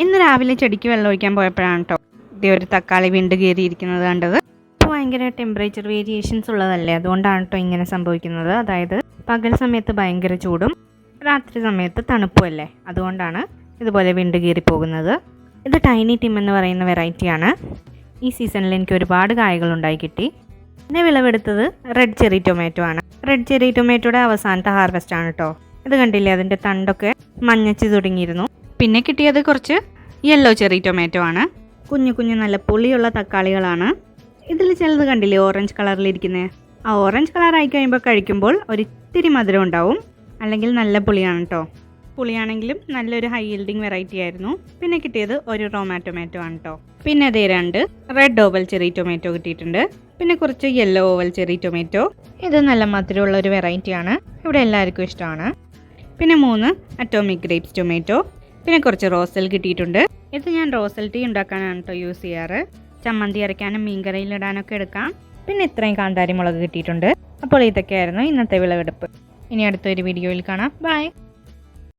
ഇന്ന് രാവിലെ ചെടിക്ക് വെള്ളം ഒഴിക്കാൻ പോയപ്പോഴാണ് കേട്ടോ ഇതേ ഒരു തക്കാളി വിണ്ട് കയറിയിരിക്കുന്നത് കണ്ടത്. ഇപ്പോൾ ഭയങ്കര ടെമ്പറേച്ചർ വേരിയേഷൻസ് ഉള്ളതല്ലേ, അതുകൊണ്ടാണ് കേട്ടോ ഇങ്ങനെ സംഭവിക്കുന്നത്. അതായത് പകൽ സമയത്ത് ഭയങ്കര ചൂടും രാത്രി സമയത്ത് തണുപ്പുമല്ലേ, അതുകൊണ്ടാണ് ഇതുപോലെ വിണ്ട് കീറിപ്പോകുന്നത്. ഇത് ടൈനി ടിം എന്ന് പറയുന്ന വെറൈറ്റിയാണ്. ഈ സീസണിൽ എനിക്ക് ഒരുപാട് കായകളുണ്ടായി കിട്ടി. പിന്നെ വിളവെടുത്തത് റെഡ് ചെറി ടൊമാറ്റോ ആണ്. റെഡ് ചെറി ടൊമാറ്റോയുടെ അവസാനത്തെ ഹാർവെസ്റ്റ് ആണ് കേട്ടോ. ഇത് കണ്ടില്ലേ, അതിൻ്റെ തണ്ടൊക്കെ മഞ്ഞച്ച് തുടങ്ങിയിരുന്നു. പിന്നെ കിട്ടിയത് കുറച്ച് യെല്ലോ ചെറി ടൊമാറ്റോ ആണ്. കുഞ്ഞു കുഞ്ഞു നല്ല പുളിയുള്ള തക്കാളികളാണ്. ഇതിൽ ചിലത് കണ്ടില്ലേ ഓറഞ്ച് കളറിലിരിക്കുന്നത്. ആ ഓറഞ്ച് കളറായി കഴിയുമ്പോൾ കഴിക്കുമ്പോൾ ഒരിത്തിരി മധുരം ഉണ്ടാവും, അല്ലെങ്കിൽ നല്ല പുളിയാണ് കേട്ടോ. പുളിയാണെങ്കിലും നല്ലൊരു ഹൈ യീൽഡിങ് വെറൈറ്റി ആയിരുന്നു. പിന്നെ കിട്ടിയത് ഒരു ടൊമാറ്റോ ആണ് കേട്ടോ. പിന്നെ അതേ 2 റെഡ് ഓവൽ ചെറി ടൊമാറ്റോ കിട്ടിയിട്ടുണ്ട്. പിന്നെ കുറച്ച് യെല്ലോ ഓവൽ ചെറി ടൊമാറ്റോ. ഇത് നല്ല മധുരമുള്ള ഒരു വെറൈറ്റിയാണ്, ഇവിടെ എല്ലാവർക്കും ഇഷ്ടമാണ്. പിന്നെ 3 അറ്റോമിക് ഗ്രേപ്സ് ടൊമാറ്റോ. പിന്നെ കുറച്ച് റോസൽ കിട്ടിയിട്ടുണ്ട്. ഇത് ഞാൻ റോസൽ ടീ ഉണ്ടാക്കാനാണ് കേട്ടോ യൂസ് ചെയ്യാറ്. ചമ്മന്തി അരയ്ക്കാനും മീൻകറിയിലിടാനൊക്കെ എടുക്കാം. പിന്നെ ഇത്രയും കാന്താരി മുളക് കിട്ടിയിട്ടുണ്ട്. അപ്പോൾ ഇതൊക്കെയായിരുന്നു ഇന്നത്തെ വിളവെടുപ്പ്. ഇനി അടുത്തൊരു വീഡിയോയിൽ കാണാം. ബൈ.